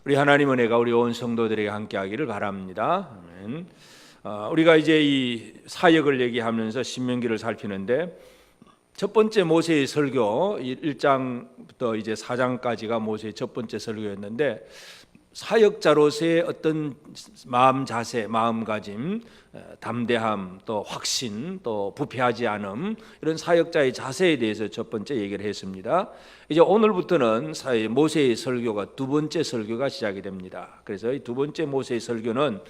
우리 하나님 은혜가 우리 온 성도들에게 함께하기를 바랍니다. 아멘. 우리가 이제 이 사역을 얘기하면서 신명기를 살피는데 첫 번째 모세의 설교 1장부터 이제 4장까지가 모세의 첫 번째 설교였는데 사역자로서의 어떤 마음 자세, 마음가짐, 담대함, 또 확신, 또 부패하지 않음, 이런 사역자의 자세에 대해서 첫 번째 얘기를 했습니다. 이제 오늘부터는 모세의 설교가 두 번째 설교가 시작이 됩니다. 그래서 이 두 번째 모세의 설교는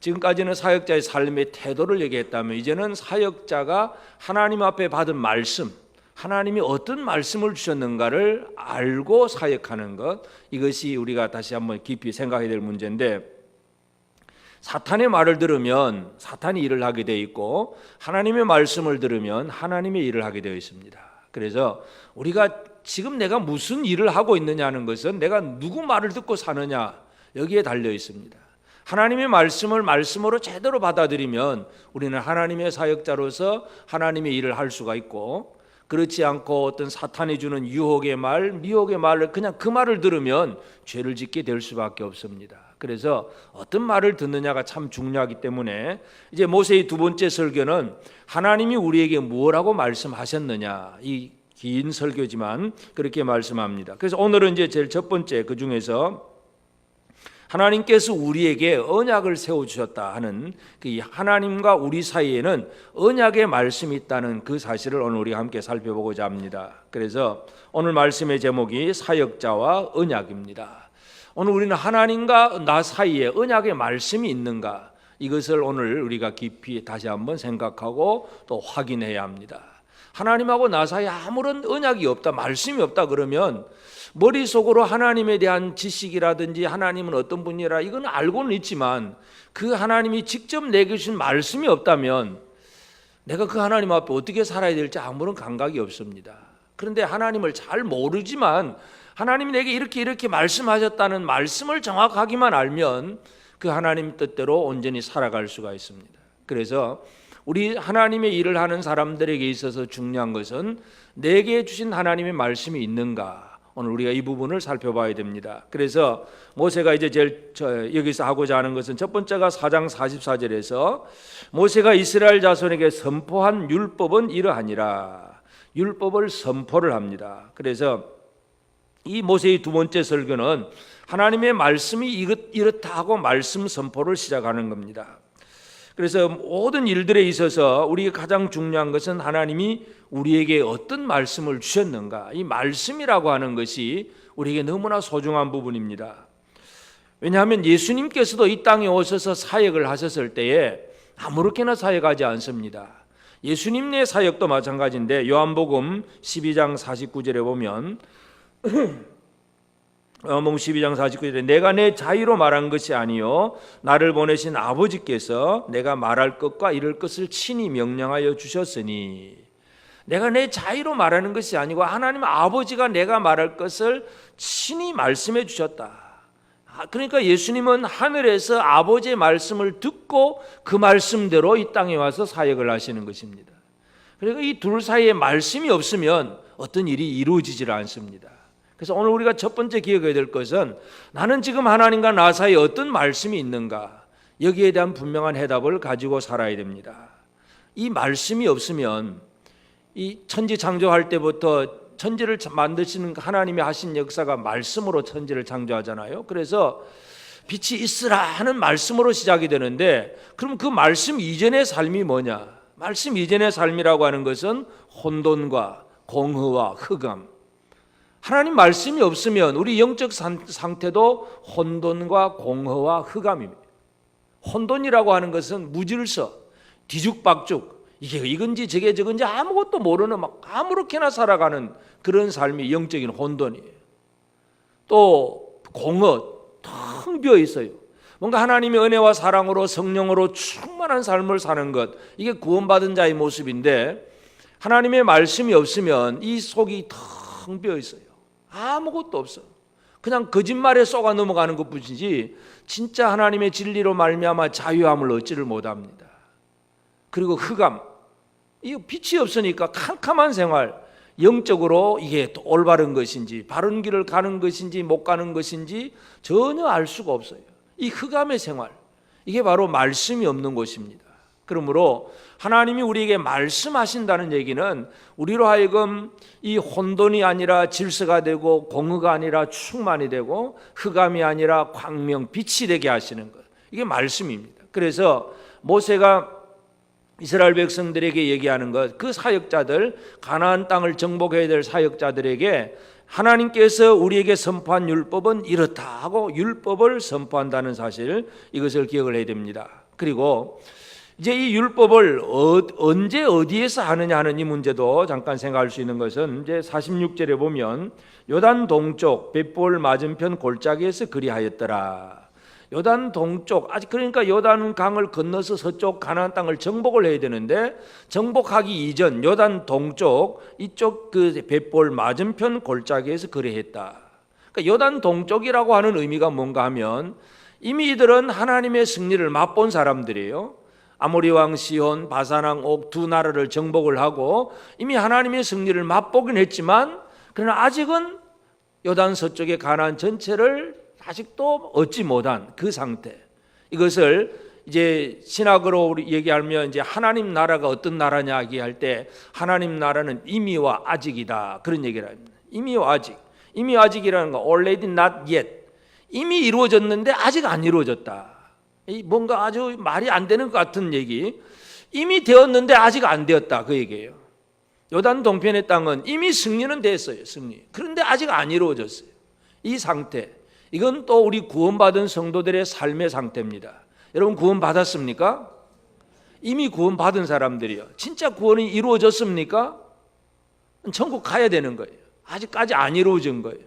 지금까지는 사역자의 삶의 태도를 얘기했다면 이제는 사역자가 하나님 앞에 받은 말씀, 하나님이 어떤 말씀을 주셨는가를 알고 사역하는 것, 이것이 우리가 다시 한번 깊이 생각해야 될 문제인데, 사탄의 말을 들으면 사탄이 일을 하게 되어 있고 하나님의 말씀을 들으면 하나님의 일을 하게 되어 있습니다. 그래서 우리가 지금 내가 무슨 일을 하고 있느냐는 것은 내가 누구 말을 듣고 사느냐, 여기에 달려 있습니다. 하나님의 말씀을 말씀으로 제대로 받아들이면 우리는 하나님의 사역자로서 하나님의 일을 할 수가 있고, 그렇지 않고 어떤 사탄이 주는 유혹의 말, 미혹의 말을 그냥 그 말을 들으면 죄를 짓게 될 수밖에 없습니다. 그래서 어떤 말을 듣느냐가 참 중요하기 때문에 이제 모세의 두 번째 설교는 하나님이 우리에게 뭐라고 말씀하셨느냐, 이 긴 설교지만 그렇게 말씀합니다. 그래서 오늘은 이제 제일 첫 번째, 그 중에서 하나님께서 우리에게 언약을 세워주셨다 하는 그 하나님과 우리 사이에는 언약의 말씀이 있다는 그 사실을 오늘 우리가 함께 살펴보고자 합니다. 그래서 오늘 말씀의 제목이 사역자와 언약입니다. 오늘 우리는 하나님과 나 사이에 언약의 말씀이 있는가, 이것을 오늘 우리가 깊이 다시 한번 생각하고 또 확인해야 합니다. 하나님하고 나 사이에 아무런 언약이 없다, 말씀이 없다 그러면 머릿속으로 하나님에 대한 지식이라든지 하나님은 어떤 분이라 이건 알고는 있지만 그 하나님이 직접 내게 주신 말씀이 없다면 내가 그 하나님 앞에 어떻게 살아야 될지 아무런 감각이 없습니다. 그런데 하나님을 잘 모르지만 하나님이 내게 이렇게 말씀하셨다는 말씀을 정확하게만 알면 그 하나님 뜻대로 온전히 살아갈 수가 있습니다. 그래서 우리 하나님의 일을 하는 사람들에게 있어서 중요한 것은 내게 주신 하나님의 말씀이 있는가, 오늘 우리가 이 부분을 살펴봐야 됩니다. 그래서 모세가 이제 제일 여기서 하고자 하는 것은 첫 번째가 4장 44절에서 모세가 이스라엘 자손에게 선포한 율법은 이러하니라, 율법을 선포를 합니다. 그래서 이 모세의 두 번째 설교는 하나님의 말씀이 이렇다 하고 말씀 선포를 시작하는 겁니다. 그래서 모든 일들에 있어서 우리가 가장 중요한 것은 하나님이 우리에게 어떤 말씀을 주셨는가, 이 말씀이라고 하는 것이 우리에게 너무나 소중한 부분입니다. 왜냐하면 예수님께서도 이 땅에 오셔서 사역을 하셨을 때에 아무렇게나 사역하지 않습니다. 예수님의 사역도 마찬가지인데 요한복음 12장 49절에 보면 요한복음 12장 49절에 내가 내 자유로 말한 것이 아니요 나를 보내신 아버지께서 내가 말할 것과 이를 것을 친히 명령하여 주셨으니, 내가 내 자유로 말하는 것이 아니고 하나님 아버지가 내가 말할 것을 친히 말씀해 주셨다. 그러니까 예수님은 하늘에서 아버지의 말씀을 듣고 그 말씀대로 이 땅에 와서 사역을 하시는 것입니다. 그러니까 이 둘 사이에 말씀이 없으면 어떤 일이 이루어지질 않습니다. 그래서 오늘 우리가 첫 번째 기억해야 될 것은 나는 지금 하나님과 나 사이에 어떤 말씀이 있는가, 여기에 대한 분명한 해답을 가지고 살아야 됩니다. 이 말씀이 없으면 이 천지 창조할 때부터 천지를 만드시는 하나님이 하신 역사가 말씀으로 천지를 창조하잖아요. 그래서 빛이 있으라 하는 말씀으로 시작이 되는데, 그럼 그 말씀 이전의 삶이 뭐냐? 말씀 이전의 삶이라고 하는 것은 혼돈과 공허와 흑암. 하나님 말씀이 없으면 우리 영적 상태도 혼돈과 공허와 흑암입니다. 혼돈이라고 하는 것은 무질서, 뒤죽박죽, 이게 이건지 저건지 아무것도 모르는 막 아무렇게나 살아가는 그런 삶이 영적인 혼돈이에요. 또 공허, 텅 비어 있어요. 뭔가 하나님의 은혜와 사랑으로 성령으로 충만한 삶을 사는 것, 이게 구원받은 자의 모습인데 하나님의 말씀이 없으면 이 속이 텅 비어 있어요. 아무것도 없어. 그냥 거짓말에 쏘가 넘어가는 것뿐이지 진짜 하나님의 진리로 말미암아 자유함을 얻지를 못합니다. 그리고 흑암, 이 빛이 없으니까 캄캄한 생활, 영적으로 이게 또 올바른 것인지 바른 길을 가는 것인지 못 가는 것인지 전혀 알 수가 없어요. 이 흑암의 생활, 이게 바로 말씀이 없는 곳입니다. 그러므로 하나님이 우리에게 말씀하신다는 얘기는 우리로 하여금 이 혼돈이 아니라 질서가 되고 공허가 아니라 충만이 되고 흑암이 아니라 광명, 빛이 되게 하시는 것, 이게 말씀입니다. 그래서 모세가 이스라엘 백성들에게 얘기하는 것, 그 사역자들, 가나안 땅을 정복해야 될 사역자들에게 하나님께서 우리에게 선포한 율법은 이렇다 하고 율법을 선포한다는 사실, 이것을 기억을 해야 됩니다. 그리고 이제 이 율법을 언제 어디에서 하느냐 하는 이 문제도 잠깐 생각할 수 있는 것은 이제 46절에 보면 요단 동쪽 벳볼 맞은편 골짜기에서 그리하였더라. 요단 동쪽, 아직 그러니까 요단 강을 건너서 서쪽 가나안 땅을 정복을 해야 되는데 정복하기 이전 요단 동쪽 이쪽 그 벳볼 맞은편 골짜기에서 그리했다. 그러니까 요단 동쪽이라고 하는 의미가 뭔가 하면 이미 이들은 하나님의 승리를 맛본 사람들이에요. 아모리 왕 시혼, 바산 왕 옥 두 나라를 정복을 하고 이미 하나님의 승리를 맛보긴 했지만 그러나 아직은 요단 서쪽의 가나안 전체를 아직도 얻지 못한 그 상태. 이것을 이제 신학으로 우리 얘기하면 이제 하나님 나라가 어떤 나라냐 얘기할 때 하나님 나라는 이미와 아직이다, 그런 얘기를 합니다. 이미와 아직. 이미 아직이라는 거 already not yet. 이미 이루어졌는데 아직 안 이루어졌다. 뭔가 아주 말이 안 되는 것 같은 얘기. 이미 되었는데 아직 안 되었다, 그 얘기예요. 요단 동편의 땅은 이미 승리는 됐어요, 승리. 그런데 아직 안 이루어졌어요. 이 상태, 이건 또 우리 구원받은 성도들의 삶의 상태입니다. 여러분 구원 받았습니까? 이미 구원 받은 사람들이요, 진짜 구원이 이루어졌습니까? 천국 가야 되는 거예요. 아직까지 안 이루어진 거예요.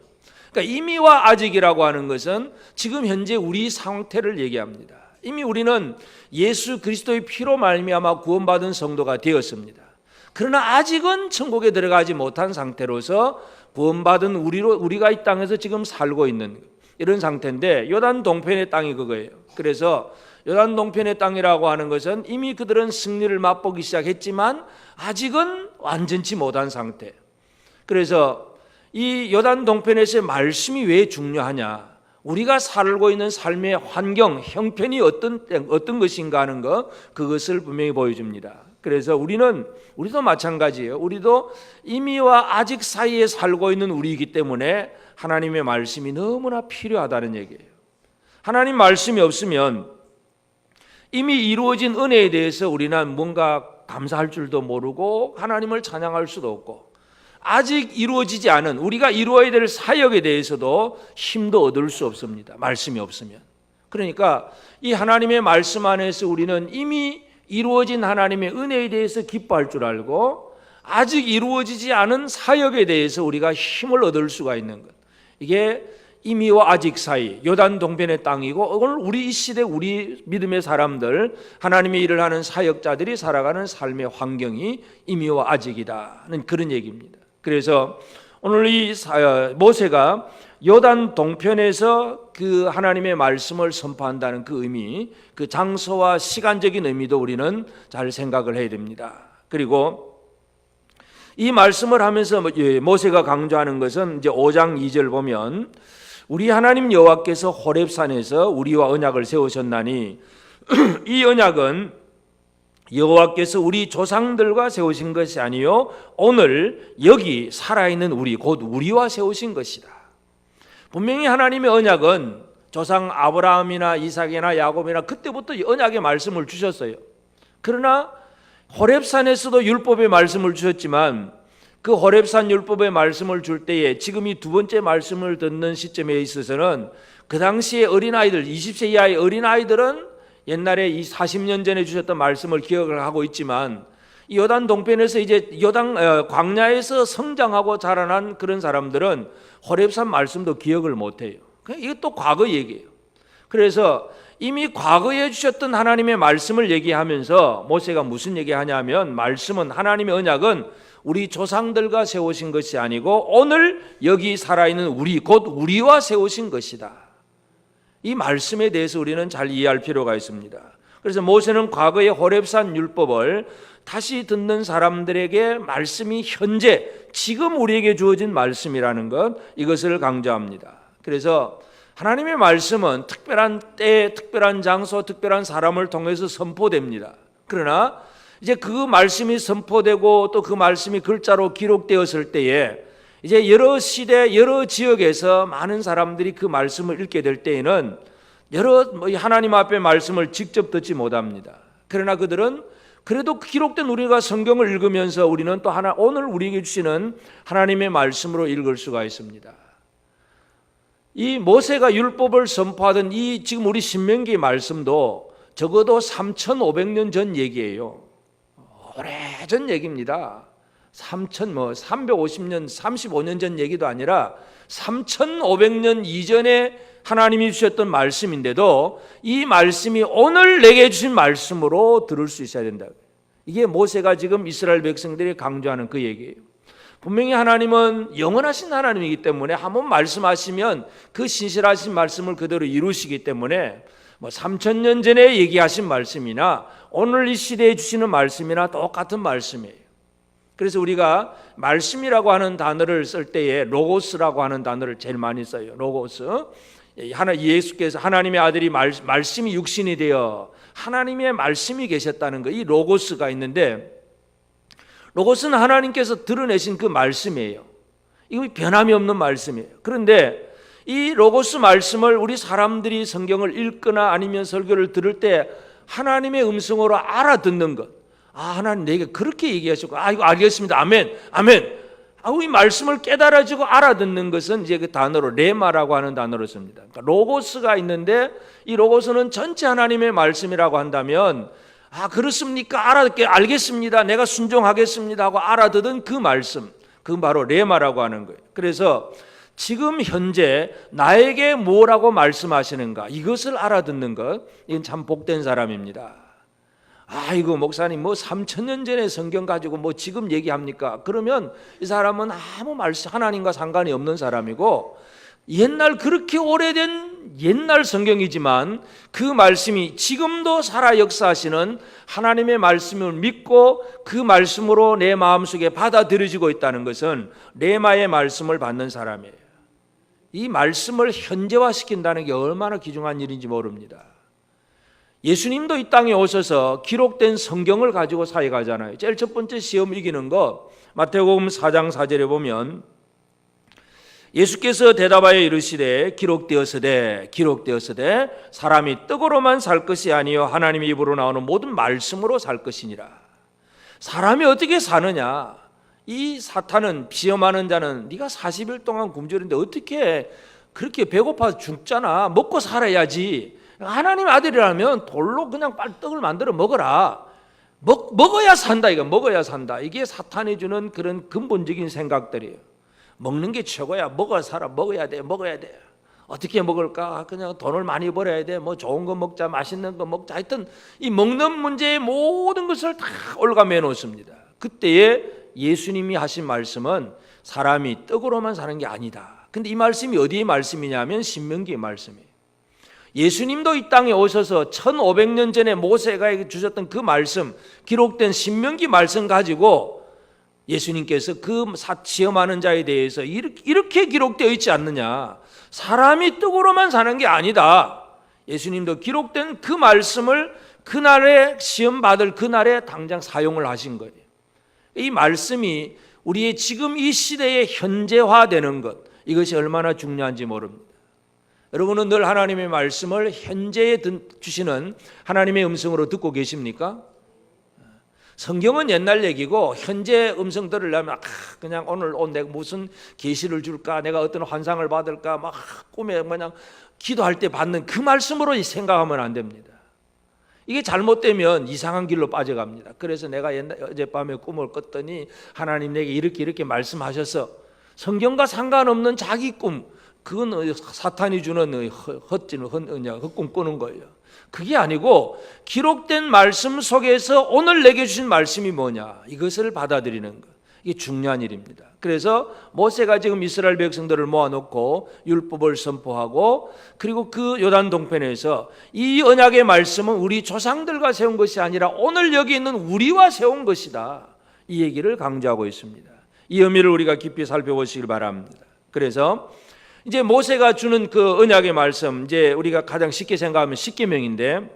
그러니까 이미와 아직이라고 하는 것은 지금 현재 우리 상태를 얘기합니다. 이미 우리는 예수 그리스도의 피로 말미암아 구원받은 성도가 되었습니다. 그러나 아직은 천국에 들어가지 못한 상태로서 구원받은 우리가 이 땅에서 지금 살고 있는 이런 상태인데 요단 동편의 땅이 그거예요. 그래서 요단 동편의 땅이라고 하는 것은 이미 그들은 승리를 맛보기 시작했지만 아직은 완전치 못한 상태. 그래서 이 요단 동편에서의 말씀이 왜 중요하냐, 우리가 살고 있는 삶의 환경, 형편이 어떤 것인가 하는 것, 그것을 분명히 보여줍니다. 그래서 우리도 마찬가지예요. 우리도 이미와 아직 사이에 살고 있는 우리이기 때문에 하나님의 말씀이 너무나 필요하다는 얘기예요. 하나님 말씀이 없으면 이미 이루어진 은혜에 대해서 우리는 뭔가 감사할 줄도 모르고 하나님을 찬양할 수도 없고, 아직 이루어지지 않은 우리가 이루어야 될 사역에 대해서도 힘도 얻을 수 없습니다, 말씀이 없으면. 그러니까 이 하나님의 말씀 안에서 우리는 이미 이루어진 하나님의 은혜에 대해서 기뻐할 줄 알고 아직 이루어지지 않은 사역에 대해서 우리가 힘을 얻을 수가 있는 것, 이게 이미와 아직 사이, 요단 동편의 땅이고, 오늘 우리 이 시대 우리 믿음의 사람들, 하나님의 일을 하는 사역자들이 살아가는 삶의 환경이 이미와 아직이다는 그런 얘기입니다. 그래서 오늘 이 모세가 요단 동편에서 그 하나님의 말씀을 선포한다는 그 의미, 그 장소와 시간적인 의미도 우리는 잘 생각을 해야 됩니다. 그리고 이 말씀을 하면서 모세가 강조하는 것은 이제 5장 2절 보면 우리 하나님 여호와께서 호렙산에서 우리와 언약을 세우셨나니 이 언약은 여호와께서 우리 조상들과 세우신 것이 아니요 오늘 여기 살아있는 우리 곧 우리와 세우신 것이다. 분명히 하나님의 언약은 조상 아브라함이나 이삭이나 야곱이나 그때부터 언약의 말씀을 주셨어요. 그러나 호렙산에서도 율법의 말씀을 주셨지만 그 호렙산 율법의 말씀을 줄 때에 지금 이 두 번째 말씀을 듣는 시점에 있어서는 그 당시에 어린아이들, 20세 이하의 어린아이들은 옛날에 이 40년 전에 주셨던 말씀을 기억을 하고 있지만 이 요단 동편에서 이제 광야에서 성장하고 자라난 그런 사람들은 호렙산 말씀도 기억을 못해요. 이것도 과거 얘기예요. 그래서 이미 과거에 주셨던 하나님의 말씀을 얘기하면서 모세가 무슨 얘기하냐면, 말씀은, 하나님의 언약은 우리 조상들과 세우신 것이 아니고 오늘 여기 살아있는 우리 곧 우리와 세우신 것이다. 이 말씀에 대해서 우리는 잘 이해할 필요가 있습니다. 그래서 모세는 과거의 호렙산 율법을 다시 듣는 사람들에게 말씀이 현재 지금 우리에게 주어진 말씀이라는 것, 이것을 강조합니다. 그래서 하나님의 말씀은 특별한 때, 특별한 장소, 특별한 사람을 통해서 선포됩니다. 그러나 이제 그 말씀이 선포되고 또 그 말씀이 글자로 기록되었을 때에 이제 여러 시대, 여러 지역에서 많은 사람들이 그 말씀을 읽게 될 때에는 하나님 앞에 말씀을 직접 듣지 못합니다. 그러나 그들은 그래도 기록된 우리가 성경을 읽으면서 우리는 또 오늘 우리에게 주시는 하나님의 말씀으로 읽을 수가 있습니다. 이 모세가 율법을 선포하던 이 지금 우리 신명기 말씀도 적어도 3,500년 전 얘기예요. 오래전 얘기입니다. 350년, 35년 전 얘기도 아니라 3,500년 이전에 하나님이 주셨던 말씀인데도 이 말씀이 오늘 내게 주신 말씀으로 들을 수 있어야 된다. 이게 모세가 지금 이스라엘 백성들이 강조하는 그 얘기예요. 분명히 하나님은 영원하신 하나님이기 때문에 한번 말씀하시면 그 신실하신 말씀을 그대로 이루시기 때문에 3,000년 전에 얘기하신 말씀이나 오늘 이 시대에 주시는 말씀이나 똑같은 말씀이에요. 그래서 우리가 말씀이라고 하는 단어를 쓸 때에 로고스라고 하는 단어를 제일 많이 써요. 로고스. 예수께서 하나님의 아들이 말씀이 육신이 되어 하나님의 말씀이 계셨다는 거, 이 로고스가 있는데, 로고스는 하나님께서 드러내신 그 말씀이에요. 이거 변함이 없는 말씀이에요. 그런데 이 로고스 말씀을 우리 사람들이 성경을 읽거나 아니면 설교를 들을 때 하나님의 음성으로 알아듣는 것, 하나님 내게 그렇게 얘기하셨고, 이거 알겠습니다, 아멘, 아멘, 이 말씀을 깨달아지고 알아듣는 것은 이제 그 단어로 레마라고 하는 단어를 씁니다. 그러니까 로고스가 있는데 이 로고스는 전체 하나님의 말씀이라고 한다면, 그렇습니까? 알겠습니다, 내가 순종하겠습니다 하고 알아듣은 그 말씀, 그건 바로 레마라고 하는 거예요. 그래서 지금 현재 나에게 뭐라고 말씀하시는가, 이것을 알아듣는 것, 이건 참 복된 사람입니다. 아이고 목사님 3,000년 전에 성경 가지고 지금 얘기합니까? 그러면 이 사람은 아무 말씀, 하나님과 상관이 없는 사람이고, 옛날 그렇게 오래된 옛날 성경이지만 그 말씀이 지금도 살아 역사하시는 하나님의 말씀을 믿고 그 말씀으로 내 마음속에 받아들여지고 있다는 것은 레마의 말씀을 받는 사람이에요. 이 말씀을 현재화시킨다는 게 얼마나 귀중한 일인지 모릅니다. 예수님도 이 땅에 오셔서 기록된 성경을 가지고 사역하잖아요. 제일 첫 번째 시험 이기는 거, 마태복음 4장 4절에 보면 예수께서 대답하여 이르시되 기록되었으되 사람이 떡으로만 살 것이 아니요 하나님의 입으로 나오는 모든 말씀으로 살 것이니라. 사람이 어떻게 사느냐? 이 사탄은, 시험하는 자는 네가 40일 동안 굶주렸는데 어떻게 그렇게 배고파서 죽잖아. 먹고 살아야지. 하나님 아들이라면 돌로 그냥 빨리 떡을 만들어 먹어라. 먹어야 산다. 이거 먹어야 산다. 이게 사탄이 주는 그런 근본적인 생각들이에요. 먹는 게 최고야. 먹어 살아. 먹어야 돼. 어떻게 먹을까? 그냥 돈을 많이 벌어야 돼. 좋은 거 먹자. 맛있는 거 먹자. 하여튼 이 먹는 문제의 모든 것을 다 올가매 놓습니다. 그때에 예수님이 하신 말씀은 사람이 떡으로만 사는 게 아니다. 근데 이 말씀이 어디의 말씀이냐면 신명기의 말씀이에요. 예수님도 이 땅에 오셔서 1500년 전에 모세가 주셨던 그 말씀, 기록된 신명기 말씀 가지고 예수님께서 그 시험하는 자에 대해서 이렇게 기록되어 있지 않느냐. 사람이 떡으로만 사는 게 아니다. 예수님도 기록된 그 말씀을 그날에 시험받을 그날에 당장 사용을 하신 거예요. 이 말씀이 우리의 지금 이 시대에 현재화되는 것, 이것이 얼마나 중요한지 모릅니다. 여러분은 늘 하나님의 말씀을 현재에 주시는 하나님의 음성으로 듣고 계십니까? 성경은 옛날 얘기고 현재 음성 들으려면 그냥 오늘 내가 무슨 계시를 줄까, 내가 어떤 환상을 받을까, 꿈에 그냥 기도할 때 받는 그 말씀으로 생각하면 안 됩니다. 이게 잘못되면 이상한 길로 빠져갑니다. 그래서 내가 어젯밤에 꿈을 꿨더니 하나님 내게 이렇게 말씀하셔서 성경과 상관없는 자기 꿈, 그건 사탄이 주는 헛꿈 꾸는 거예요. 그게 아니고 기록된 말씀 속에서 오늘 내게 주신 말씀이 뭐냐, 이것을 받아들이는 것. 이게 중요한 일입니다. 그래서 모세가 지금 이스라엘 백성들을 모아놓고 율법을 선포하고 그리고 그 요단 동편에서 이 언약의 말씀은 우리 조상들과 세운 것이 아니라 오늘 여기 있는 우리와 세운 것이다. 이 얘기를 강조하고 있습니다. 이 의미를 우리가 깊이 살펴보시길 바랍니다. 그래서 이제 모세가 주는 그 언약의 말씀, 이제 우리가 가장 쉽게 생각하면 십계명인데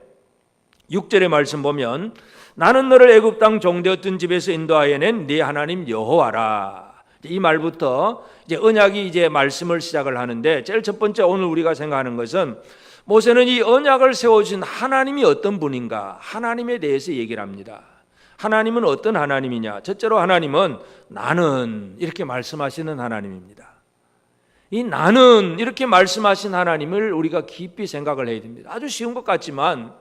6절의 말씀 보면 나는 너를 애굽 땅 종되었던 집에서 인도하여 낸 네 하나님 여호와라. 이 말부터 이제 언약이 이제 말씀을 시작을 하는데 제일 첫 번째 오늘 우리가 생각하는 것은 모세는 이 언약을 세워주신 하나님이 어떤 분인가, 하나님에 대해서 얘기를 합니다. 하나님은 어떤 하나님이냐? 첫째로 하나님은 나는 이렇게 말씀하시는 하나님입니다. 이 나는 이렇게 말씀하신 하나님을 우리가 깊이 생각을 해야 됩니다. 아주 쉬운 것 같지만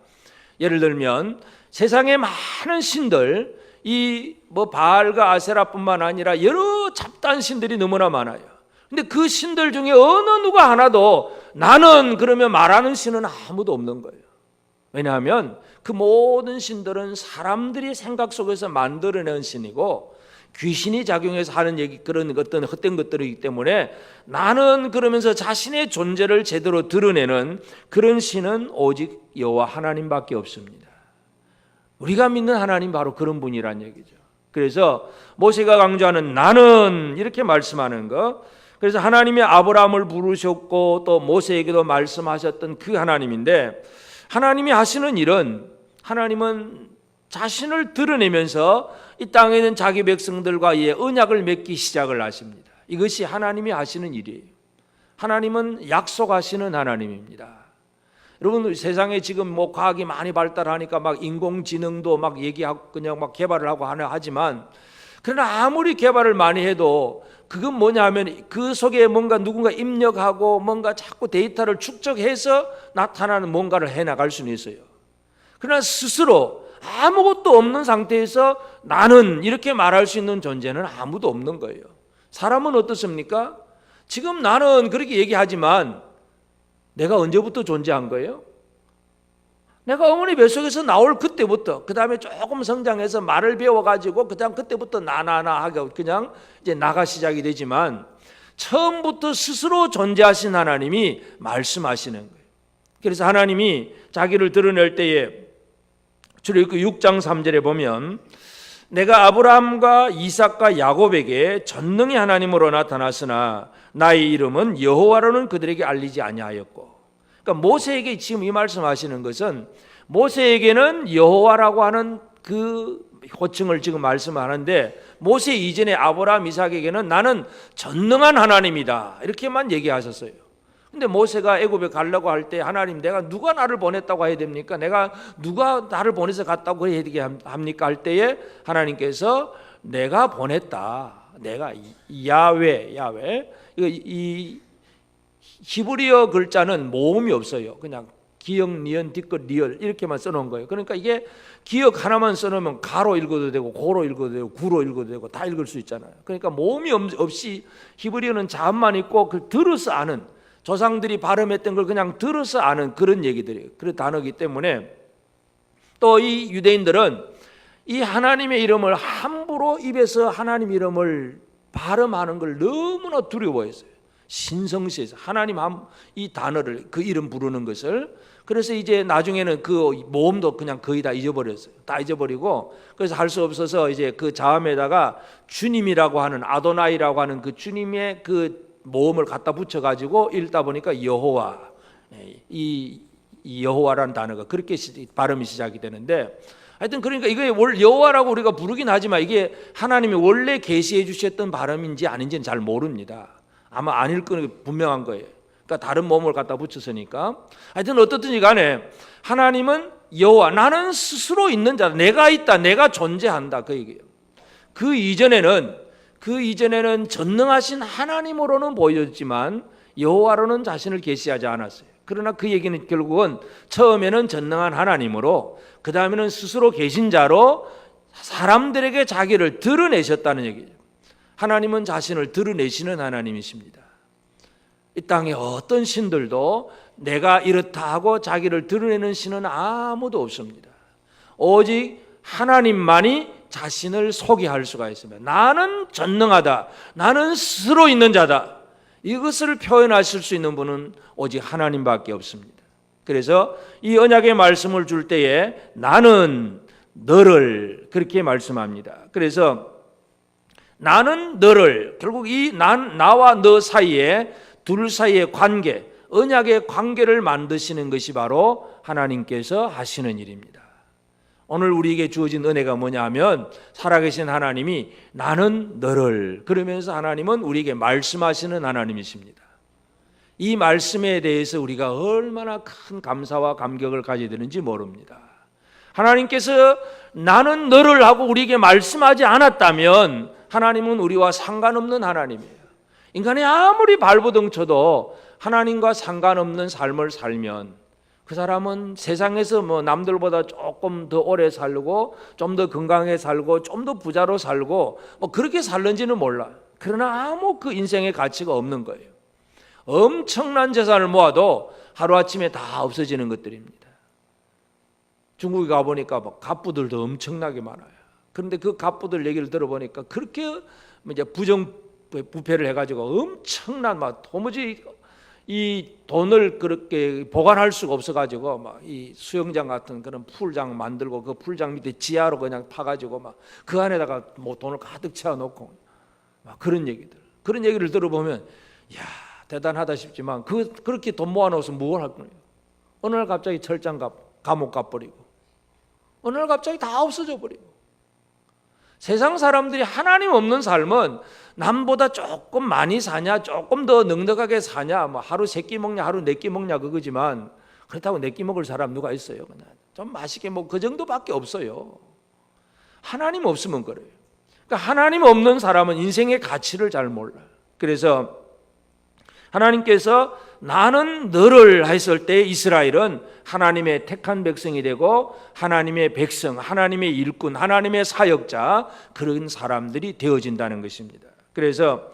예를 들면 세상에 많은 신들, 이 뭐 바알과 아세라뿐만 아니라 여러 잡다한 신들이 너무나 많아요. 근데 그 신들 중에 어느 누가 하나도 나는 그러면 말하는 신은 아무도 없는 거예요. 왜냐하면 그 모든 신들은 사람들이 생각 속에서 만들어낸 신이고 귀신이 작용해서 하는 얘기 그런 어떤 헛된 것들이기 때문에 나는 그러면서 자신의 존재를 제대로 드러내는 그런 신은 오직 여호와 하나님밖에 없습니다. 우리가 믿는 하나님 바로 그런 분이란 얘기죠. 그래서 모세가 강조하는 나는 이렇게 말씀하는 거, 그래서 하나님이 아브라함을 부르셨고 또 모세에게도 말씀하셨던 그 하나님인데 하나님이 하시는 일은 하나님은 자신을 드러내면서 이 땅에 있는 자기 백성들과의 언약을 맺기 시작을 하십니다. 이것이 하나님이 하시는 일이에요. 하나님은 약속하시는 하나님입니다. 여러분 세상에 지금 뭐 과학이 많이 발달하니까 막 인공지능도 막 얘기하고 그냥 막 개발을 하고 하지만 그러나 아무리 개발을 많이 해도 그건 뭐냐면 그 속에 뭔가 누군가 입력하고 뭔가 자꾸 데이터를 축적해서 나타나는 뭔가를 해나갈 수는 있어요. 그러나 스스로 아무것도 없는 상태에서 나는 이렇게 말할 수 있는 존재는 아무도 없는 거예요. 사람은 어떻습니까? 지금 나는 그렇게 얘기하지만 내가 언제부터 존재한 거예요? 내가 어머니 뱃속에서 나올 그때부터, 그 다음에 조금 성장해서 말을 배워가지고 그다음 그때부터 나나나 하고 그냥 이제 나가 시작이 되지만 처음부터 스스로 존재하신 하나님이 말씀하시는 거예요. 그래서 하나님이 자기를 드러낼 때에 출애굽기 6장 3절에 보면 내가 아브라함과 이삭과 야곱에게 전능의 하나님으로 나타났으나 나의 이름은 여호와로는 그들에게 알리지 아니하였고, 그러니까 모세에게 지금 이 말씀하시는 것은 모세에게는 여호와라고 하는 그 호칭을 지금 말씀하는데 모세 이전에 아브라함 이삭에게는 나는 전능한 하나님이다 이렇게만 얘기하셨어요. 근데 모세가 애굽에 가려고 할 때 하나님 내가 누가 나를 보냈다고 해야 됩니까? 내가 누가 나를 보내서 갔다고 해야 합니까? 할 때에 하나님께서 내가 보냈다. 내가 야훼 이 히브리어 글자는 모음이 없어요. 그냥 기역, 니은, 뒷끝, 리을 이렇게만 써놓은 거예요. 그러니까 이게 기역 하나만 써놓으면 가로 읽어도 되고 고로 읽어도 되고 구로 읽어도 되고 다 읽을 수 있잖아요. 그러니까 모음이 없이 히브리어는 자음만 있고 그 들어서 아는, 조상들이 발음했던 걸 그냥 들어서 아는 그런 얘기들이에요. 그런 단어이기 때문에 또 이 유대인들은 이 하나님의 이름을 함부로 입에서 하나님 이름을 발음하는 걸 너무나 두려워했어요. 신성시해서 하나님 이 단어를 그 이름 부르는 것을. 그래서 이제 나중에는 그 모음도 그냥 거의 다 잊어버렸어요. 다 잊어버리고 그래서 할 수 없어서 이제 그 자음에다가 주님이라고 하는 아도나이라고 하는 그 주님의 그 모음을 갖다 붙여가지고 읽다 보니까 여호와, 이 여호와라는 단어가 그렇게 발음이 시작이 되는데, 하여튼 그러니까 이게 여호와라고 우리가 부르긴 하지만 이게 하나님이 원래 계시해 주셨던 발음인지 아닌지는 잘 모릅니다. 아마 아닐 거는 분명한 거예요. 그러니까 다른 모음을 갖다 붙였으니까. 하여튼 어떻든지 간에 하나님은 여호와, 나는 스스로 있는 자, 내가 있다, 내가 존재한다 그 얘기예요. 그 이전에는 전능하신 하나님으로는 보여졌지만 여호와로는 자신을 계시하지 않았어요. 그러나 그 얘기는 결국은 처음에는 전능한 하나님으로, 그 다음에는 스스로 계신 자로 사람들에게 자기를 드러내셨다는 얘기죠. 하나님은 자신을 드러내시는 하나님이십니다. 이 땅에 어떤 신들도 내가 이렇다 하고 자기를 드러내는 신은 아무도 없습니다. 오직 하나님만이 자신을 소개할 수가 있습니다. 나는 전능하다, 나는 스스로 있는 자다, 이것을 표현하실 수 있는 분은 오직 하나님밖에 없습니다. 그래서 이 언약의 말씀을 줄 때에 나는 너를 그렇게 말씀합니다. 그래서 나는 너를, 결국 이 나와 너 사이에, 둘 사이의 관계, 언약의 관계를 만드시는 것이 바로 하나님께서 하시는 일입니다. 오늘 우리에게 주어진 은혜가 뭐냐 하면 살아계신 하나님이 나는 너를, 그러면서 하나님은 우리에게 말씀하시는 하나님이십니다. 이 말씀에 대해서 우리가 얼마나 큰 감사와 감격을 가져야 되는지 모릅니다. 하나님께서 나는 너를 하고 우리에게 말씀하지 않았다면 하나님은 우리와 상관없는 하나님이에요. 인간이 아무리 발버둥 쳐도 하나님과 상관없는 삶을 살면 그 사람은 세상에서 뭐 남들보다 조금 더 오래 살고 좀 더 건강하게 살고 좀 더 부자로 살고 뭐 그렇게 살는지는 몰라. 그러나 아무 그 인생의 가치가 없는 거예요. 엄청난 재산을 모아도 하루아침에 다 없어지는 것들입니다. 중국에 가보니까 막 갑부들도 엄청나게 많아요. 그런데 그 갑부들 얘기를 들어보니까 그렇게 이제 부정부패를 해가지고 엄청난 막 도무지 이 돈을 그렇게 보관할 수가 없어가지고 막 이 수영장 같은 그런 풀장 만들고 그 풀장 밑에 지하로 그냥 파가지고 막 그 안에다가 뭐 돈을 가득 채워놓고 막 그런 얘기를 들어보면 야 대단하다 싶지만 그렇게 돈 모아놓아서 뭘 할 거예요? 어느 날 갑자기 철장 감옥 가버리고 어느 날 갑자기 다 없어져 버리고. 세상 사람들이 하나님 없는 삶은 남보다 조금 많이 사냐, 조금 더 넉넉하게 사냐, 뭐 하루 3끼 먹냐, 하루 4끼 먹냐 그거지만 그렇다고 4끼 먹을 사람 누가 있어요? 그냥 좀 맛있게 먹고 그 정도밖에 없어요. 하나님 없으면 그래요. 그러니까 하나님 없는 사람은 인생의 가치를 잘 몰라요. 그래서 하나님께서 나는 너를 했을 때 이스라엘은 하나님의 택한 백성이 되고 하나님의 백성, 하나님의 일꾼, 하나님의 사역자, 그런 사람들이 되어진다는 것입니다. 그래서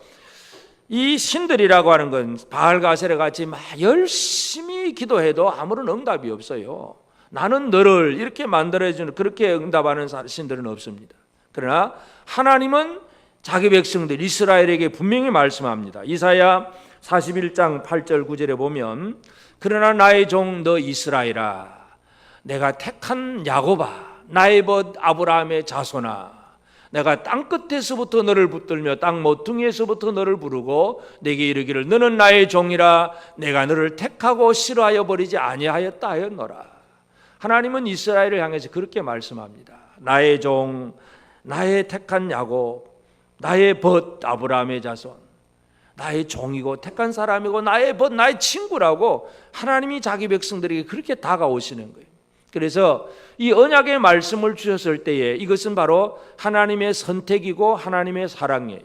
이 신들이라고 하는 건 바알과 아세라 같이 막 열심히 기도해도 아무런 응답이 없어요. 나는 너를 이렇게 만들어주는, 그렇게 응답하는 신들은 없습니다. 그러나 하나님은 자기 백성들 이스라엘에게 분명히 말씀합니다. 이사야 41장 8절 9절에 보면 그러나 나의 종 너 이스라엘아, 내가 택한 야곱아, 나의 벗 아브라함의 자손아, 내가 땅 끝에서부터 너를 붙들며 땅 모퉁이에서부터 너를 부르고 내게 이르기를 너는 나의 종이라, 내가 너를 택하고 싫어하여 버리지 아니하였다 하였노라. 하나님은 이스라엘을 향해서 그렇게 말씀합니다. 나의 종, 나의 택한 야곱, 나의 벗 아브라함의 자손, 나의 종이고 택한 사람이고 나의 벗, 나의 친구라고 하나님이 자기 백성들에게 그렇게 다가오시는 거예요. 그래서 이 언약의 말씀을 주셨을 때에 이것은 바로 하나님의 선택이고 하나님의 사랑이에요.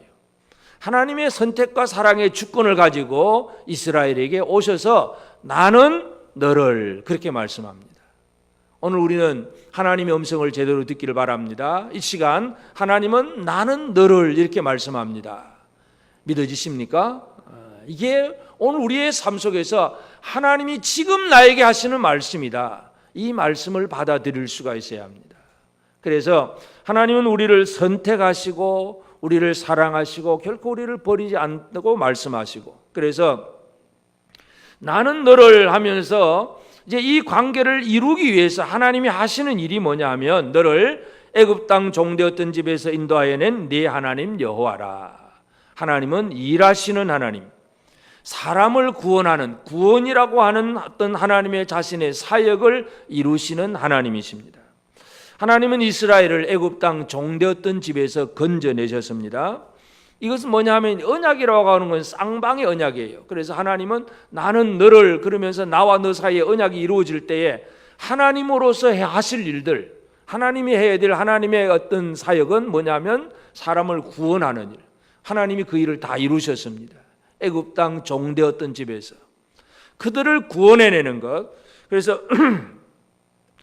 하나님의 선택과 사랑의 주권을 가지고 이스라엘에게 오셔서 나는 너를 그렇게 말씀합니다. 오늘 우리는 하나님의 음성을 제대로 듣기를 바랍니다. 이 시간 하나님은 나는 너를 이렇게 말씀합니다. 믿어지십니까? 이게 오늘 우리의 삶 속에서 하나님이 지금 나에게 하시는 말씀이다. 이 말씀을 받아들일 수가 있어야 합니다. 그래서 하나님은 우리를 선택하시고 우리를 사랑하시고 결코 우리를 버리지 않고 말씀하시고, 그래서 나는 너를 하면서 이제 이 관계를 이루기 위해서 하나님이 하시는 일이 뭐냐 하면 너를 애굽 땅 종되었던 집에서 인도하여 낸 네 하나님 여호와라. 하나님은 일하시는 하나님, 사람을 구원하는, 구원이라고 하는 어떤 하나님의 자신의 사역을 이루시는 하나님이십니다. 하나님은 이스라엘을 애굽 땅 종되었던 집에서 건져내셨습니다. 이것은 뭐냐 하면 언약이라고 하는 건 쌍방의 언약이에요. 그래서 하나님은 나는 너를, 그러면서 나와 너 사이에 언약이 이루어질 때에 하나님으로서 하실 일들, 하나님이 해야 될 하나님의 어떤 사역은 뭐냐면 사람을 구원하는 일. 하나님이 그 일을 다 이루셨습니다. 애굽 땅 종되었던 집에서 그들을 구원해내는 것. 그래서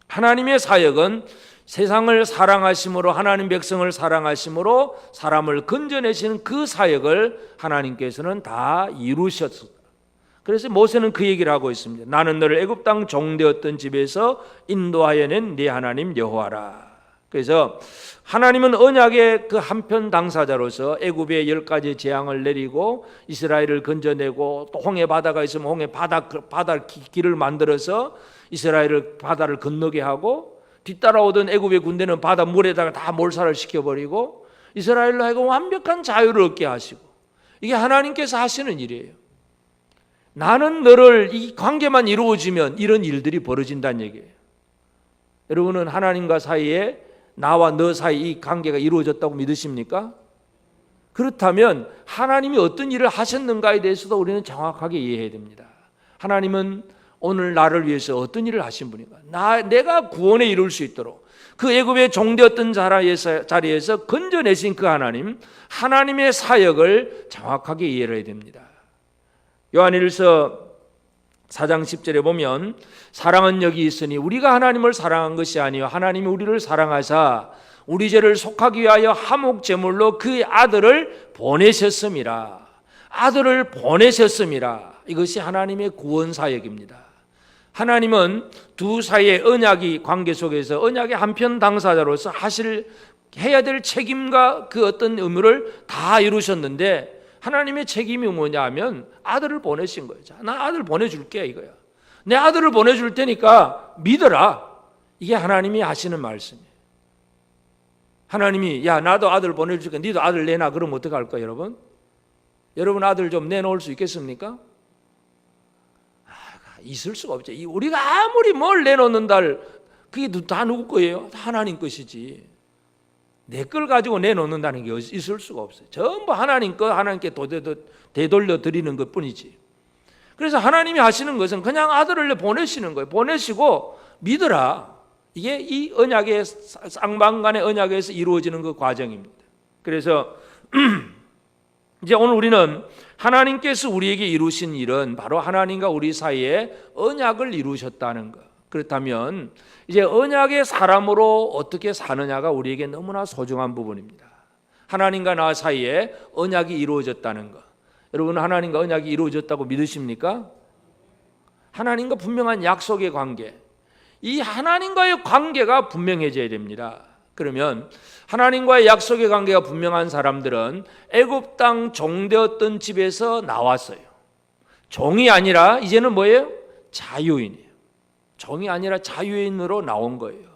하나님의 사역은 세상을 사랑하심으로, 하나님 백성을 사랑하심으로 사람을 건져내시는 그 사역을 하나님께서는 다 이루셨습니다. 그래서 모세는 그 얘기를 하고 있습니다. 나는 너를 애굽 땅 종되었던 집에서 인도하여 낸 네 하나님 여호와라. 그래서 하나님은 언약의 그 한편 당사자로서 애굽의 10가지 재앙을 내리고 이스라엘을 건져내고 또 홍해 바다가 있으면 홍해 바다 길을 만들어서 이스라엘을 바다를 건너게 하고 뒤따라오던 애굽의 군대는 바다 물에다가 다 몰살을 시켜버리고 이스라엘로 하여금 완벽한 자유를 얻게 하시고, 이게 하나님께서 하시는 일이에요. 나는 너를, 이 관계만 이루어지면 이런 일들이 벌어진다는 얘기예요. 여러분은 하나님과 사이에 나와 너 사이 이 관계가 이루어졌다고 믿으십니까? 그렇다면 하나님이 어떤 일을 하셨는가에 대해서도 우리는 정확하게 이해해야 됩니다. 하나님은 오늘 나를 위해서 어떤 일을 하신 분인가? 내가 구원에 이룰 수 있도록 그 애굽의 종되었던 자리에서 건져내신 그 하나님의 사역을 정확하게 이해를 해야 됩니다. 요한일서 4장 10절에 보면 사랑은 여기 있으니 우리가 하나님을 사랑한 것이 아니요 하나님이 우리를 사랑하사 우리 죄를 속하기 위하여 화목 제물로 그의 아들을 보내셨음이라. 아들을 보내셨음이라. 이것이 하나님의 구원 사역입니다. 하나님은 두 사이의 언약의 관계 속에서 언약의 한편 당사자로서 해야 될 책임과 그 어떤 의무를 다 이루셨는데, 하나님의 책임이 뭐냐 하면 아들을 보내신 거예요. 자, 나 아들 보내줄게 이거야. 내 아들을 보내줄 테니까 믿어라. 이게 하나님이 하시는 말씀이에요. 하나님이 야 나도 아들 보내줄게, 너도 아들 내놔. 그러면 어떡할까 여러분? 여러분 아들 좀 내놓을 수 있겠습니까? 있을 수가 없죠. 우리가 아무리 뭘 내놓는다, 그게 다 누구 거예요? 하나님 것이지. 내 걸 가지고 내놓는다는 게 있을 수가 없어요. 전부 하나님 거 하나님께 되돌려 드리는 것 뿐이지. 그래서 하나님이 하시는 것은 그냥 아들을 보내시는 거예요. 보내시고 믿어라. 이게 이 언약의 쌍방간의 언약에서 이루어지는 그 과정입니다. 그래서 이제 오늘 우리는 하나님께서 우리에게 이루신 일은 바로 하나님과 우리 사이에 언약을 이루셨다는 것. 그렇다면 이제 언약의 사람으로 어떻게 사느냐가 우리에게 너무나 소중한 부분입니다. 하나님과 나 사이에 언약이 이루어졌다는 것. 여러분 하나님과 언약이 이루어졌다고 믿으십니까? 하나님과 분명한 약속의 관계, 이 하나님과의 관계가 분명해져야 됩니다. 그러면 하나님과의 약속의 관계가 분명한 사람들은 애굽 땅 종되었던 집에서 나왔어요. 종이 아니라 이제는 뭐예요? 자유인이에요. 종이 아니라 자유인으로 나온 거예요.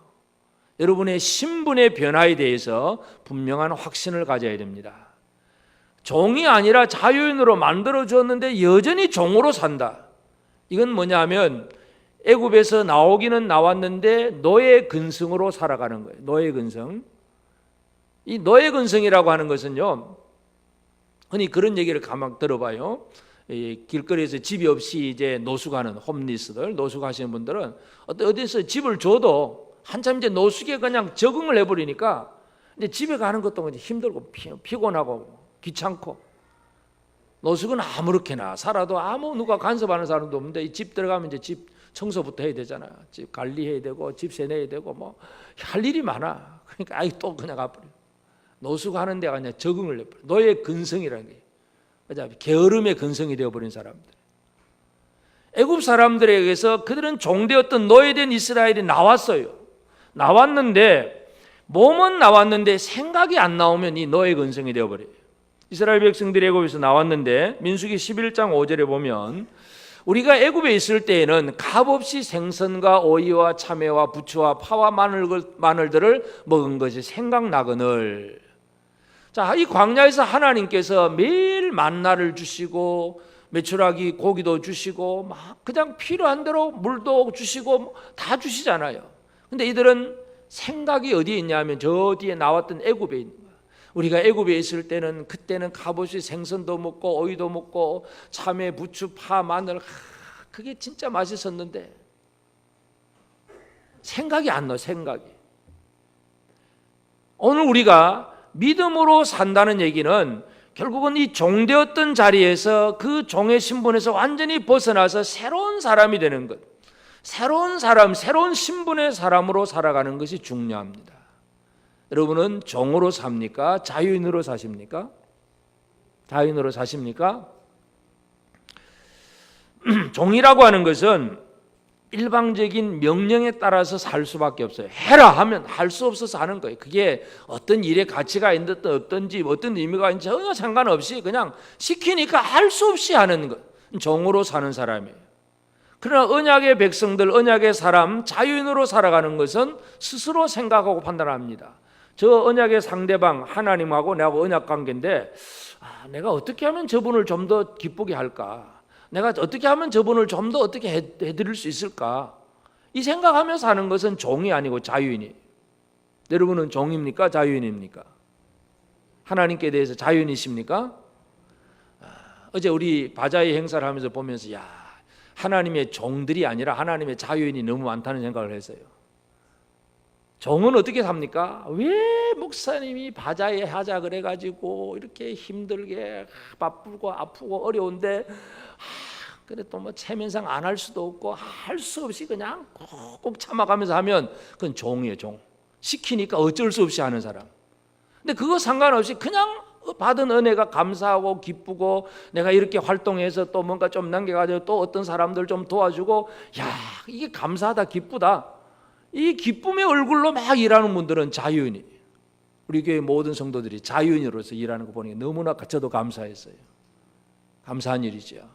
여러분의 신분의 변화에 대해서 분명한 확신을 가져야 됩니다. 종이 아니라 자유인으로 만들어 주었는데 여전히 종으로 산다. 이건 뭐냐면 애굽에서 나오기는 나왔는데 노예 근성으로 살아가는 거예요. 노예 근성. 이 노예 근성이라고 하는 것은요, 흔히 그런 얘기를 가만 들어봐요. 길거리에서 집이 없이 이제 노숙하는 홈리스들, 노숙하시는 분들은 어디서 집을 줘도 한참 이제 노숙에 그냥 적응을 해버리니까 이제 집에 가는 것도 힘들고 피곤하고 귀찮고, 노숙은 아무렇게나 살아도 아무 누가 간섭하는 사람도 없는데 이 집 들어가면 이제 집 청소부터 해야 되잖아요. 집 관리해야 되고 집세 내야 되고 뭐 할 일이 많아. 그러니까 또 그냥 가버려. 노숙하는 데가 그냥 적응을 해버려. 노예 근성이라는 게 게으름의 근성이 되어버린 사람들. 애굽 사람들에게서 그들은 종되었던 노예된 이스라엘이 나왔어요. 나왔는데 몸은 나왔는데 생각이 안 나오면 이 노예 근성이 되어버려요. 이스라엘 백성들이 애굽에서 나왔는데 민수기 11장 5절에 보면 우리가 애굽에 있을 때에는 값없이 생선과 오이와 참외와 부추와 파와 마늘들을 먹은 것이 생각나거늘. 자, 이 광야에서 하나님께서 매일 만나를 주시고 메추라기 고기도 주시고 막 그냥 필요한 대로 물도 주시고 다 주시잖아요. 근데 이들은 생각이 어디에 있냐면 저 뒤에 나왔던 애굽에 있는 거예요. 우리가 애굽에 있을 때는 그때는 값없이 생선도 먹고 오이도 먹고 참외, 부추, 파, 마늘, 그게 진짜 맛있었는데 생각이 안 나. 생각이. 오늘 우리가 믿음으로 산다는 얘기는 결국은 이 종되었던 자리에서 그 종의 신분에서 완전히 벗어나서 새로운 사람이 되는 것, 새로운 사람, 새로운 신분의 사람으로 살아가는 것이 중요합니다. 여러분은 종으로 삽니까? 자유인으로 사십니까? 자유인으로 사십니까? 종이라고 하는 것은 일방적인 명령에 따라서 살 수밖에 없어요. 해라 하면 할 수 없어서 하는 거예요. 그게 어떤 일에 가치가 있든 어떤지 어떤 의미가 있는지 전혀 상관없이 그냥 시키니까 할 수 없이 하는 것. 종으로 사는 사람이에요. 그러나 언약의 백성들, 언약의 사람, 자유인으로 살아가는 것은 스스로 생각하고 판단합니다. 저 언약의 상대방 하나님하고 내하고 언약 관계인데 내가 어떻게 하면 저분을 좀 더 기쁘게 할까? 내가 어떻게 하면 저분을 좀 더 어떻게 해드릴 수 있을까? 이 생각하면서 하는 것은 종이 아니고 자유인이에요. 여러분은 종입니까? 자유인입니까? 하나님께 대해서 자유인이십니까? 어제 우리 바자회 행사를 하면서 보면서 하나님의 종들이 아니라 하나님의 자유인이 너무 많다는 생각을 했어요. 종은 어떻게 삽니까? 왜 목사님이 바자회 하자 그래가지고 이렇게 힘들게 바쁘고 아프고 어려운데 그래 또 뭐 체면상 안 할 수도 없고 할 수 없이 그냥 꼭 참아가면서 하면 그건 종이에요. 종. 시키니까 어쩔 수 없이 하는 사람. 근데 그거 상관없이 그냥 받은 은혜가 감사하고 기쁘고 내가 이렇게 활동해서 또 뭔가 좀 남겨가지고 또 어떤 사람들 좀 도와주고 이게 감사하다 기쁘다. 이 기쁨의 얼굴로 막 일하는 분들은 자유인이에요. 우리 교회 모든 성도들이 자유인으로서 일하는 거 보니까 너무나 저도 감사했어요. 감사한 일이죠.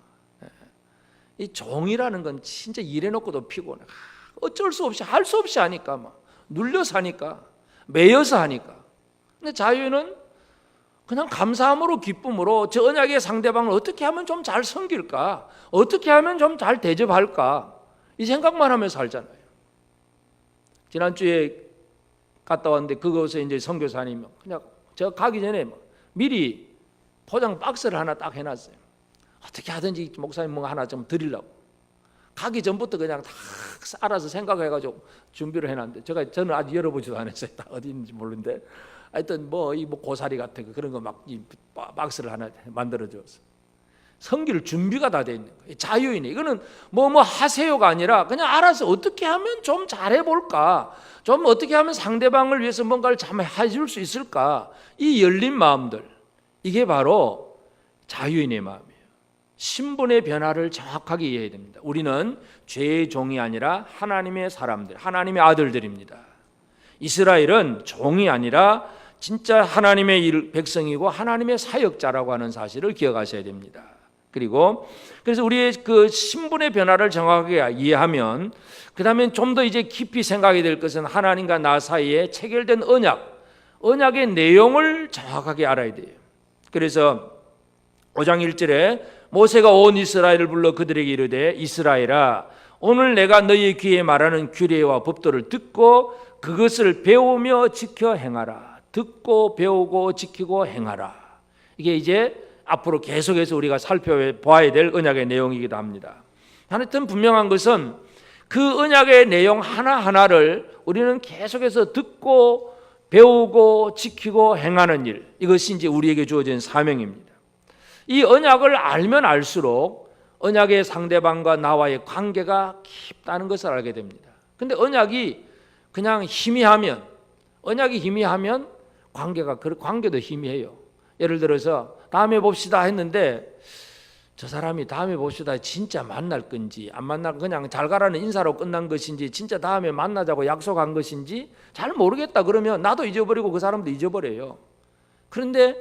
이 종이라는 건 진짜 일해놓고도 피곤해. 어쩔 수 없이 할 수 없이 하니까 막 눌려서 하니까 매여서 하니까. 근데 자유인은 그냥 감사함으로 기쁨으로 저 언약의 상대방을 어떻게 하면 좀 잘 섬길까? 어떻게 하면 좀 잘 대접할까? 이 생각만 하면서 살잖아요. 지난주에 갔다 왔는데 그곳에 이제 선교사님이 그냥 저 가기 전에 미리 포장 박스를 하나 딱 해놨어요. 어떻게 하든지 목사님 뭐 하나 좀 드리려고. 가기 전부터 그냥 다 알아서 생각해가지고 준비를 해놨는데 저는 아직 열어보지도 않았어요. 다 어디 있는지 모르는데 하여튼 이 고사리 같은 거 그런 거 막 이 박스를 하나 만들어줬어. 성기를 준비가 다 돼 있는 거예요. 자유인이 이거는 뭐 하세요가 아니라 그냥 알아서 어떻게 하면 좀 잘해볼까, 좀 어떻게 하면 상대방을 위해서 뭔가를 잘 해줄 수 있을까. 이 열린 마음들, 이게 바로 자유인의 마음이에요. 신분의 변화를 정확하게 이해해야 됩니다. 우리는 죄의 종이 아니라 하나님의 사람들, 하나님의 아들들입니다. 이스라엘은 종이 아니라 진짜 하나님의 백성이고 하나님의 사역자라고 하는 사실을 기억하셔야 됩니다. 그래서 우리의 그 신분의 변화를 정확하게 이해하면 그 다음에 좀 더 이제 깊이 생각이 될 것은 하나님과 나 사이에 체결된 언약의 내용을 정확하게 알아야 돼요. 그래서 5장 1절에 모세가 온 이스라엘을 불러 그들에게 이르되 이스라엘아 오늘 내가 너희 귀에 말하는 규례와 법도를 듣고 그것을 배우며 지켜 행하라. 듣고 배우고 지키고 행하라. 이게 이제 앞으로 계속해서 우리가 살펴봐야 될 언약의 내용이기도 합니다. 하여튼 분명한 것은 그 언약의 내용 하나하나를 우리는 계속해서 듣고 배우고 지키고 행하는 일, 이것이 이제 우리에게 주어진 사명입니다. 이 언약을 알면 알수록 언약의 상대방과 나와의 관계가 깊다는 것을 알게 됩니다. 근데 언약이 그냥 희미하면 관계도 희미해요. 예를 들어서 다음에 봅시다 했는데 저 사람이 다음에 봅시다 진짜 만날 건지 안 만날 그냥 잘 가라는 인사로 끝난 것인지 진짜 다음에 만나자고 약속한 것인지 잘 모르겠다 그러면 나도 잊어버리고 그 사람도 잊어버려요. 그런데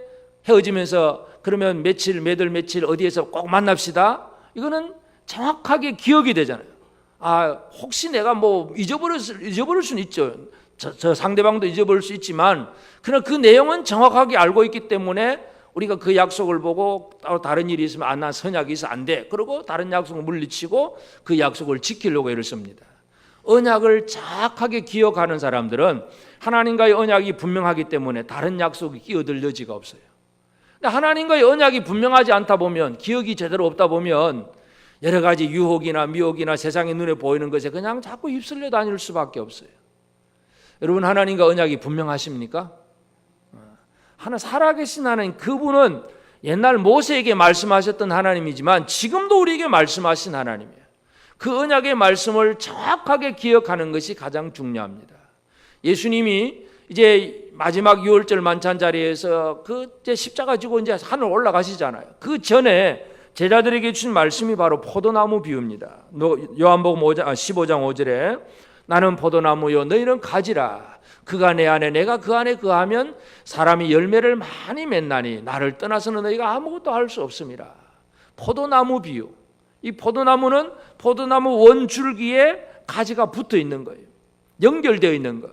헤어지면서 그러면 며칠 어디에서 꼭 만납시다. 이거는 정확하게 기억이 되잖아요. 혹시 내가 잊어버릴 수는 있죠. 저 상대방도 잊어버릴 수 있지만 그러나 그 내용은 정확하게 알고 있기 때문에 우리가 그 약속을 보고 다른 일이 있으면 나 선약이 있어 안 돼. 그러고 다른 약속을 물리치고 그 약속을 지키려고 애를 씁니다. 언약을 정확하게 기억하는 사람들은 하나님과의 언약이 분명하기 때문에 다른 약속이 끼어들 여지가 없어요. 근데 하나님과의 언약이 분명하지 않다 보면 기억이 제대로 없다 보면 여러 가지 유혹이나 미혹이나 세상의 눈에 보이는 것에 그냥 자꾸 휩쓸려 다닐 수밖에 없어요. 여러분 하나님과 언약이 분명하십니까? 살아계신 하나님, 그분은 옛날 모세에게 말씀하셨던 하나님이지만 지금도 우리에게 말씀하신 하나님이에요. 그 언약의 말씀을 정확하게 기억하는 것이 가장 중요합니다. 예수님이 이제 마지막 유월절 만찬 자리에서 그 십자가 지고 이제 하늘 올라가시잖아요. 그 전에 제자들에게 주신 말씀이 바로 포도나무 비유입니다. 요한복음 15장 5절에 나는 포도나무요 너희는 가지라. 그가 내 안에 내가 그 안에 거하면 사람이 열매를 많이 맺나니 나를 떠나서는 너희가 아무것도 할 수 없습니다. 포도나무 비유. 이 포도나무는 포도나무 원줄기에 가지가 붙어 있는 거예요. 연결되어 있는 거.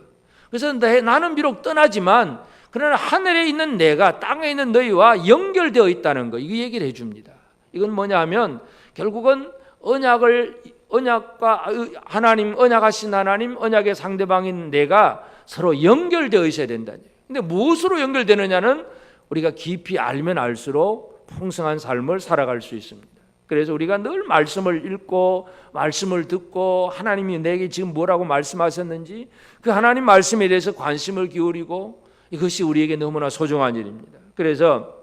그래서 나는 비록 떠나지만 그러나 하늘에 있는 내가 땅에 있는 너희와 연결되어 있다는 거. 이거 얘기를 해줍니다. 이건 뭐냐면 결국은 언약과 하나님, 언약하신 하나님, 언약의 상대방인 내가 서로 연결되어 있어야 된다는 거예요. 근데 무엇으로 연결되느냐는 우리가 깊이 알면 알수록 풍성한 삶을 살아갈 수 있습니다. 그래서 우리가 늘 말씀을 읽고 말씀을 듣고 하나님이 내게 지금 뭐라고 말씀하셨는지 그 하나님 말씀에 대해서 관심을 기울이고 이것이 우리에게 너무나 소중한 일입니다. 그래서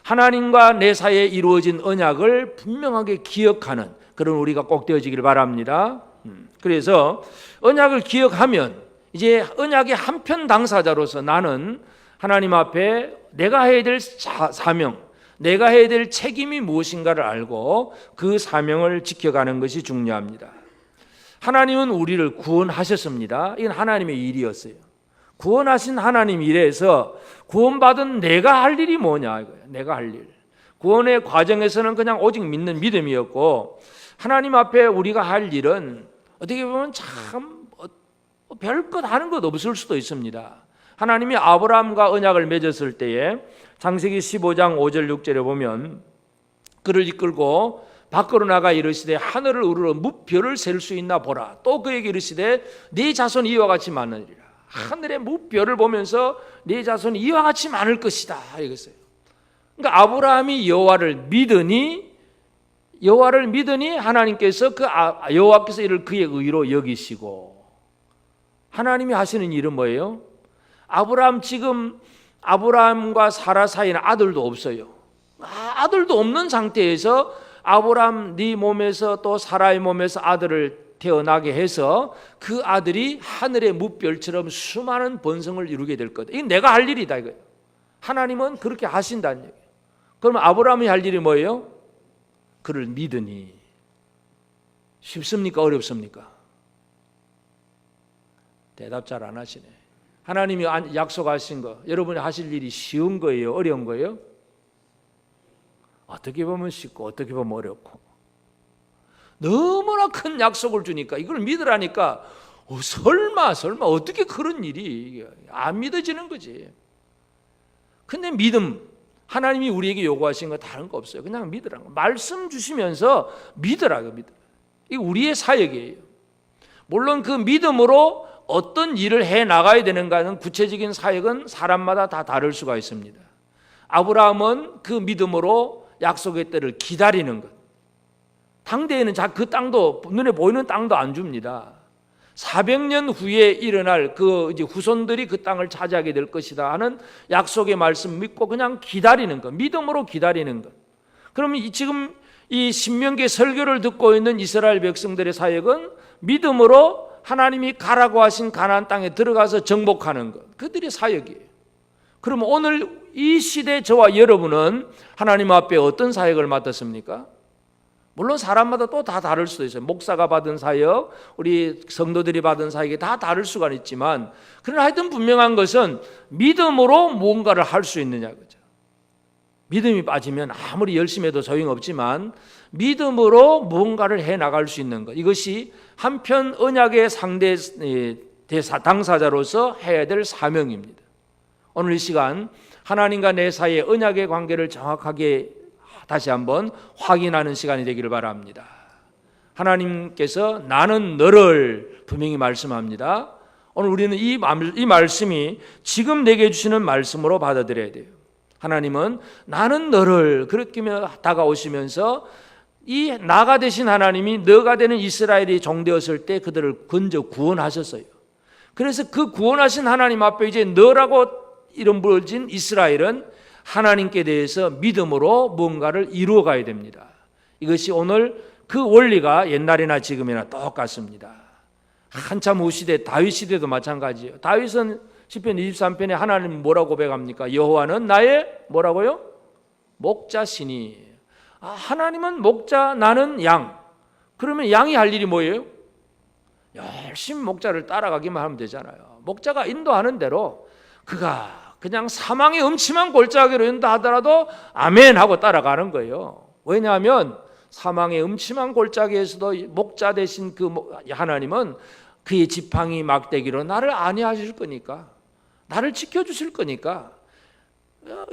하나님과 내 사이에 이루어진 언약을 분명하게 기억하는 그런 우리가 꼭 되어지길 바랍니다. 그래서 언약을 기억하면 이제 언약의 한편 당사자로서 나는 하나님 앞에 내가 해야 될 사명, 내가 해야 될 책임이 무엇인가를 알고 그 사명을 지켜가는 것이 중요합니다. 하나님은 우리를 구원하셨습니다. 이건 하나님의 일이었어요. 구원하신 하나님 일에서 구원받은 내가 할 일이 뭐냐 이거예요. 내가 할 일. 구원의 과정에서는 그냥 오직 믿는 믿음이었고 하나님 앞에 우리가 할 일은 어떻게 보면 참 별것 하는 것 없을 수도 있습니다. 하나님이 아브라함과 언약을 맺었을 때에 창세기 15장 5절 6절에 보면 그를 이끌고 밖으로 나가 이르시되 하늘을 우러러 무별을 셀 수 있나 보라. 또 그에게 이르시되 네 자손이 이와 같이 많으리라. 하늘의 무별을 보면서 네 자손이 이와 같이 많을 것이다 이랬어요. 그러니까 아브라함이 여호와를 믿으니 하나님께서 여호와께서 이를 그의 의로 여기시고 하나님이 하시는 일은 뭐예요? 아브라함과 사라 사이는 아들도 없어요. 아들도 없는 상태에서 아브라함 네 몸에서 또 사라의 몸에서 아들을 태어나게 해서 그 아들이 하늘의 무별처럼 수많은 번성을 이루게 될 거다. 이건 내가 할 일이다 이거예요. 하나님은 그렇게 하신다는 얘기예요. 그러면 아브라함이 할 일이 뭐예요? 그를 믿으니. 쉽습니까? 어렵습니까? 대답 잘 안 하시네. 하나님이 약속하신 거 여러분이 하실 일이 쉬운 거예요? 어려운 거예요? 어떻게 보면 쉽고 어떻게 보면 어렵고 너무나 큰 약속을 주니까 이걸 믿으라니까 설마 어떻게 그런 일이 안 믿어지는 거지. 근데 믿음 하나님이 우리에게 요구하신 거 다른 거 없어요. 그냥 믿으라는 거. 말씀 주시면서 믿으라고 믿으라. 이게 우리의 사역이에요. 물론 그 믿음으로 어떤 일을 해 나가야 되는가는 구체적인 사역은 사람마다 다 다를 수가 있습니다. 아브라함은 그 믿음으로 약속의 때를 기다리는 것. 당대에는 그 땅도 눈에 보이는 땅도 안 줍니다. 400년 후에 일어날 그 이제 후손들이 그 땅을 차지하게 될 것이다 하는 약속의 말씀 믿고 그냥 기다리는 것, 믿음으로 기다리는 것. 그러면 지금 이 신명기 설교를 듣고 있는 이스라엘 백성들의 사역은 믿음으로 하나님이 가라고 하신 가나안 땅에 들어가서 정복하는 것. 그들의 사역이에요. 그러면 오늘 이 시대 저와 여러분은 하나님 앞에 어떤 사역을 맡았습니까? 물론 사람마다 또 다 다를 수도 있어요. 목사가 받은 사역, 우리 성도들이 받은 사역이 다 다를 수가 있지만 그러나 하여튼 분명한 것은 믿음으로 무언가를 할 수 있느냐 그죠. 믿음이 빠지면 아무리 열심히 해도 소용없지만 믿음으로 무언가를 해나갈 수 있는 것. 이것이 한편 언약의 상대 당사자로서 해야 될 사명입니다. 오늘 이 시간 하나님과 내 사이의 언약의 관계를 정확하게 다시 한번 확인하는 시간이 되기를 바랍니다. 하나님께서 나는 너를 분명히 말씀합니다. 오늘 우리는 이 말씀이 지금 내게 주시는 말씀으로 받아들여야 돼요. 하나님은 나는 너를 그렇게 다가오시면서 이 나가 되신 하나님이 너가 되는 이스라엘이 종되었을 때 그들을 건져 구원하셨어요. 그래서 그 구원하신 하나님 앞에 이제 너라고 이름 부르진 이스라엘은 하나님께 대해서 믿음으로 무언가를 이루어 가야 됩니다. 이것이 오늘 그 원리가 옛날이나 지금이나 똑같습니다. 한참 후 시대 다윗 시대도 마찬가지예요. 다윗은 시편 23편에 하나님 뭐라고 고백합니까? 여호와는 나의 뭐라고요? 목자시니 하나님은 목자, 나는 양. 그러면 양이 할 일이 뭐예요? 열심히 목자를 따라가기만 하면 되잖아요. 목자가 인도하는 대로 그가 그냥 사망의 음침한 골짜기로 인다 하더라도 아멘 하고 따라가는 거예요. 왜냐하면 사망의 음침한 골짜기에서도 목자 되신 그 하나님은 그의 지팡이 막대기로 나를 안위하실 거니까, 나를 지켜주실 거니까.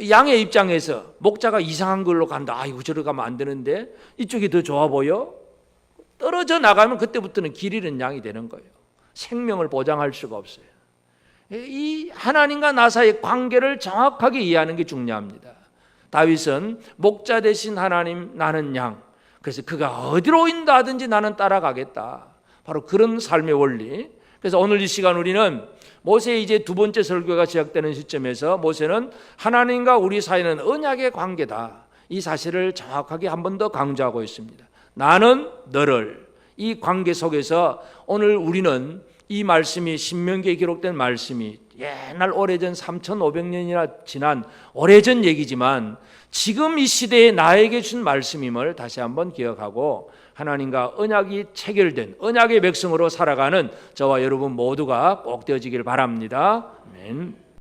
양의 입장에서 목자가 이상한 걸로 간다. 이거 저리 가면 안 되는데 이쪽이 더 좋아 보여? 떨어져 나가면 그때부터는 길 잃은 양이 되는 거예요. 생명을 보장할 수가 없어요. 이 하나님과 나 사이의 관계를 정확하게 이해하는 게 중요합니다. 다윗은 목자 되신 하나님, 나는 양. 그래서 그가 어디로 인도하든지 나는 따라가겠다. 바로 그런 삶의 원리. 그래서 오늘 이 시간 우리는 모세의 이제 두 번째 설교가 시작되는 시점에서 모세는 하나님과 우리 사이는 언약의 관계다. 이 사실을 정확하게 한 번 더 강조하고 있습니다. 나는 너를, 이 관계 속에서 오늘 우리는 이 말씀이 신명기에 기록된 말씀이 옛날 오래전 3,500년이나 지난 오래전 얘기지만 지금 이 시대에 나에게 준 말씀임을 다시 한번 기억하고 하나님과 언약이 체결된 언약의 백성으로 살아가는 저와 여러분 모두가 꼭 되어지길 바랍니다. 아멘.